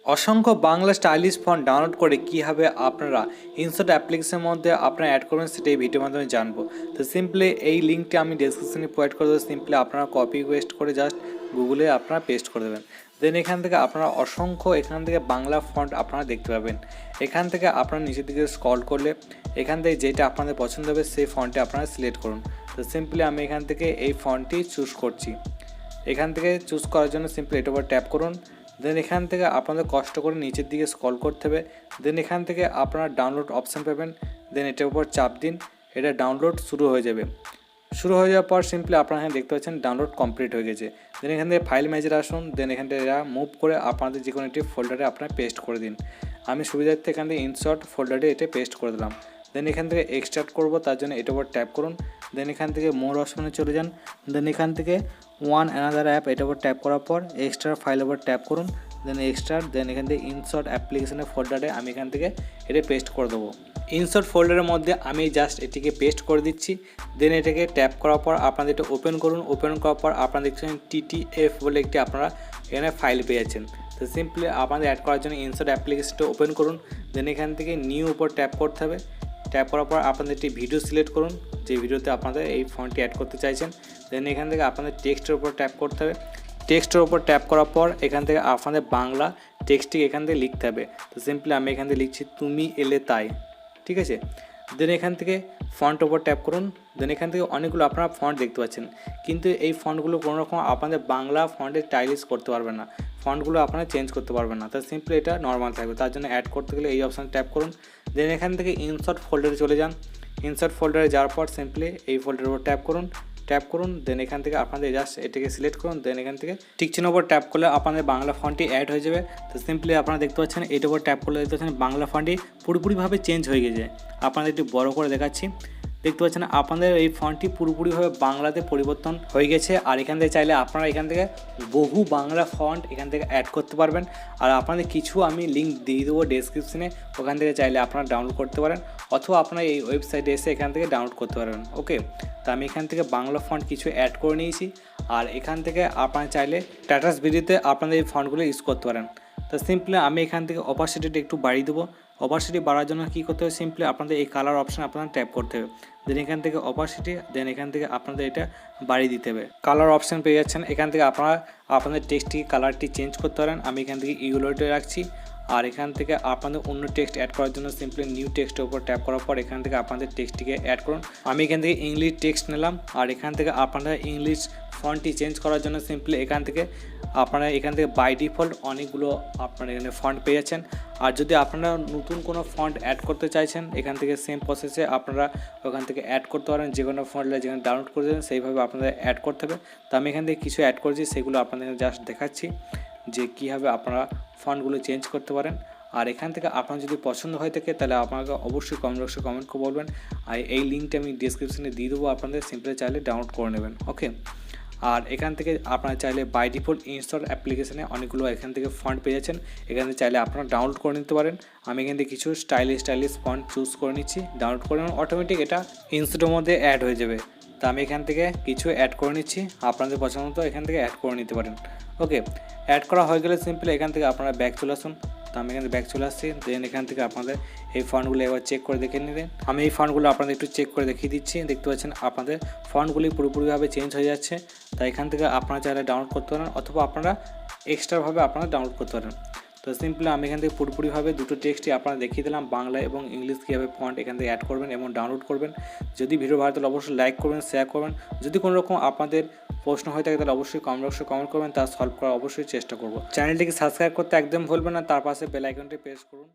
অসংখ্য Bangla stylish font download করে কীভাবে আপনারা ইনশর অ্যাপ্লিকেশনের মধ্যে আপনারা অ্যাড করবেন সেটা এই ভিডিওর মাধ্যমে জানবো। তো সিম্পলি এই লিঙ্কটি আমি ডেসক্রিপশনে প্রোভাইড করে দেবো। সিম্পলি আপনারা কপি পেস্ট করে জাস্ট গুগলে আপনারা পেস্ট করে দেবেন। দেন এখান থেকে আপনারা অসংখ্য এখান থেকে বাংলা ফন্ট আপনারা দেখতে পাবেন। এখান থেকে আপনারা নিচের দিকে স্ক্রল করলে এখান থেকে যেটা আপনাদের পছন্দ হবে সেই ফন্টটি আপনারা সিলেক্ট করুন। তো সিম্পলি আমি এখান থেকে এই ফন্টটি চুজ করছি। এখান থেকে চুজ করার জন্য সিম্পলি এটার উপর ট্যাপ করুন। দেন এখান থেকে আপনাদের কষ্ট করে নিচের দিকে স্ক্রল করতে হবে। দেন এখান থেকে আপনারা ডাউনলোড অপশান পাবেন। দেন এটার উপর চাপ দিন, এটা ডাউনলোড শুরু হয়ে যাবে। শুরু হয়ে যাওয়ার পর সিম্পলি আপনারা এখানে দেখতে পাচ্ছেন ডাউনলোড কমপ্লিট হয়ে গেছে। দেন এখান থেকে ফাইল ম্যানেজারে আসুন। দেন এখান থেকে এরা মুভ করে আপনাদের যে কোনো একটি ফোল্ডারে আপনারা পেস্ট করে দিন। আমি সুবিধার্থে এখান থেকে ইনশর্ট ফোল্ডারে এটা পেস্ট করে দিলাম। দেন এখান থেকে এক্সট্রাক্ট করব, তার জন্য এটার উপর ট্যাপ করুন। দেন এখান থেকে মোর অপশনে চলে যান। দেন এখান থেকে ওয়ান অ্যানাদার অ্যাপ এটার উপর ট্যাপ করার পর এক্সট্রা ফাইলের উপর ট্যাপ করুন। দেন এক্সট্রাক্ট, দেন এখান থেকে ইনশর্ট অ্যাপ্লিকেশনের ফোল্ডারে আমি এখান থেকে এটা পেস্ট করে দেবো। ইনশর্ট ফোল্ডারের মধ্যে আমি জাস্ট এটিকে পেস্ট করে দিচ্ছি। দেন এটাকে ট্যাপ করার পর আপনাদের এটা ওপেন করুন। ওপেন করার পর আপনারা দেখছেন TTF বলে একটি আপনারা এখানে ফাইল পেয়ে যাচ্ছেন। তো সিম্পলি আপনাদের অ্যাড করার জন্য ইনশর্ট অ্যাপ্লিকেশনটা ওপেন করুন। দেন এখান থেকে নিউ উপর ট্যাপ করতে হবে। ট্যাপ করার পর আপনাদের একটি ভিডিও সিলেক্ট করুন যে ভিডিওতে আপনাদের এই ফন্টটি অ্যাড করতে চাইছেন। দেন এখান থেকে আপনাদের টেক্সটের উপর ট্যাপ করতে হবে। টেক্সটের উপর ট্যাপ করার পর এখান থেকে আপনাদের বাংলা টেক্সটটি এখান থেকে লিখতে হবে। তো সিম্পলি আমি এখান থেকে লিখছি তুমি এলে তাই, ঠিক আছে। দেন এখান থেকে ফন্ট ওপর ট্যাপ করুন। দেন এখান থেকে অনেকগুলো আপনারা ফন্ট দেখতে পাচ্ছেন, কিন্তু এই ফন্টগুলো কোনো রকম আপনাদের বাংলা ফন্টে স্টাইলিশ করতে পারবেন না, ফন্টগুলো আপনারা চেঞ্জ করতে পারবেন না। তো সিম্পলি এটা নর্মাল থাকবে, তার জন্য অ্যাড করতে গেলে এই অপশানে ট্যাপ করুন। দেন এখান থেকে ইনশর্ট ফোল্ডারে চলে যান। ইনশর্ট ফোল্ডারে যাওয়ার পর সিম্পলি এই ফোল্ডারের উপর ট্যাপ করুন। দেন এখান থেকে আপনাদের জাস্ট এটাকে সিলেক্ট করুন। দেন এখান থেকে টিক চিহ্ন উপর ট্যাপ করলে আপনাদের বাংলা ফন্টটি অ্যাড হয়ে যাবে। তো সিম্পলি আপনারা দেখতে পাচ্ছেন এটার উপর ট্যাপ করলে দেখতে পাচ্ছেন বাংলা ফন্টটি পুরোপুরিভাবে চেঞ্জ হয়ে গেছে। আপনাদের একটু বড় করে দেখাচ্ছি, দেখতে পাচ্ছেন আপনাদের এই ফন্টটি পুরোপুরিভাবে বাংলাতে পরিবর্তন হয়ে গেছে। আর এখান থেকে চাইলে আপনারা এখান থেকে বহু বাংলা ফন্ট এখান থেকে অ্যাড করতে পারবেন। আর আপনাদের কিছু আমি লিঙ্ক দিয়ে দেবো ডেসক্রিপশনে, ওখান থেকে চাইলে আপনারা ডাউনলোড করতে পারেন, অথবা আপনারা এই ওয়েবসাইটে এসে এখান থেকে ডাউনলোড করতে পারবেন। ওকে, তো আমি এখান থেকে বাংলা ফন্ট কিছু অ্যাড করে নিয়েছি। আর এখান থেকে আপনারা চাইলে স্ট্যাটাস ভিডিওতে আপনাদের এই ফন্টগুলো ইউজ করতে পারেন। তো সিম্পলি আমি এখান থেকে অপাসিটিটা একটু বাড়িয়ে দেবো। অপাসিটি বাড়ার জন্য কী করতে হবে, সিম্পলি আপনাদের এই কালার অপশান আপনারা ট্যাপ করতে হবে। দেন এখান থেকে অপাসিটি, দেন এখান থেকে আপনাদের এটা বাড়িয়ে দিতে হবে। কালার অপশান পেয়ে যাচ্ছেন, এখান থেকে আপনারা আপনাদের টেক্সটটি কালারটি চেঞ্জ করতে পারেন। আমি এখান থেকে ইউলোটে রাখছি। আর এখান থেকে আপনাদের অন্য টেক্সট অ্যাড করার জন্য সিম্পলি নিউ টেক্সটের উপর ট্যাপ করার পর এখান থেকে আপনাদের টেক্সটটিকে অ্যাড করুন। আমি এখান থেকে ইংলিশ টেক্সট নিলাম। আর এখান থেকে আপনারা ইংলিশ ফন্টটি চেঞ্জ করার জন্য সিম্পলি এখান থেকে বাই ডিফল্ট অনেকগুলো আপনারা এখানে ফন্ট পেয়ে যাচ্ছেন। আর যদি আপনারা নতুন কোনো ফন্ট অ্যাড করতে চাইছেন, এখান থেকে সেম প্রসেসে আপনারা ওখান থেকে অ্যাড করতে পারেন। যে কোনো ফন্টটা যেখানে ডাউনলোড করে দেবেন সেইভাবে আপনাদের অ্যাড করতে হবে। তো আমি এখান থেকে কিছু অ্যাড করেছি, সেগুলো আপনাদের জাস্ট দেখাচ্ছি যে কীভাবে আপনারা ফন্টগুলো চেঞ্জ করতে পারেন। আর এখান থেকে আপনার যদি পছন্দ হয়ে থাকে তাহলে আপনাকে অবশ্যই কমেন্ট বক্সে কমেন্ট করে বলবেন। আর এই লিঙ্কটা আমি ডিসক্রিপশনে দিয়ে দেবো, আপনাদের সিম্পলি চাইলে ডাউনলোড করে নেবেন। ওকে, আর এখান থেকে আপনারা চাইলে বাই ডিফল্ট ইনস্টল অ্যাপ্লিকেশনে অনেকগুলো এখান থেকে ফন্ট পেয়ে যাচ্ছেন, এখান থেকে চাইলে আপনারা ডাউনলোড করে নিতে পারেন। আমি এখান থেকে কিছু স্টাইলিশ ফন্ট চুজ করে নিচ্ছি, ডাউনলোড করে নেবেন, অটোমেটিক এটা ইনস্টলের মধ্যে অ্যাড হয়ে যাবে। তো আমি এখান থেকে কিছু অ্যাড করে নিচ্ছি, আপনাদের পছন্দ মতো এখান থেকে অ্যাড করে নিতে পারেন। ওকে, অ্যাড করা হয়ে গেলে সিম্পলি এখান থেকে আপনারা ব্যাক চলে আসুন। তো আমি এখানে ব্যাক চলে আসছি। দেন এখান থেকে আপনাদের এই ফন্টগুলো একবার চেক করে দেখে নেবেন। আমি এই ফন্টগুলো আপনাদের একটু চেক করে দেখিয়ে দিচ্ছি। দেখতে পাচ্ছেন আপনাদের ফন্টগুলি পুরোপুরিভাবে চেঞ্জ হয়ে যাচ্ছে। তাই এখান থেকে আপনারা চাইলে ডাউনলোড করতে পারেন, অথবা আপনারা এক্সট্রাভাবে আপনারা ডাউনলোড করতে পারেন। তো সিম্পলি আমি এখান থেকে পুরোপুরিভাবে দুটো টেক্সটই আপনারা দেখিয়ে দিলাম, বাংলা এবং ইংলিশ কীভাবে ফন্ট এখান থেকে অ্যাড করবেন এবং ডাউনলোড করবেন। যদি ভিডিও ভালো তাহলে অবশ্যই লাইক করবেন, শেয়ার করবেন। যদি কোনো রকম আপনাদের প্রশ্ন হয়ে থাকে তাহলে অবশ্যই কমেন্ট বক্সে কমেন্ট করবেন, তা সলভ করার অবশ্যই চেষ্টা করব। চ্যানেলটিকে সাবস্ক্রাইব করতে একদম ভুলবেন না, তার পাশে বেল আইকনটি প্রেস করুন।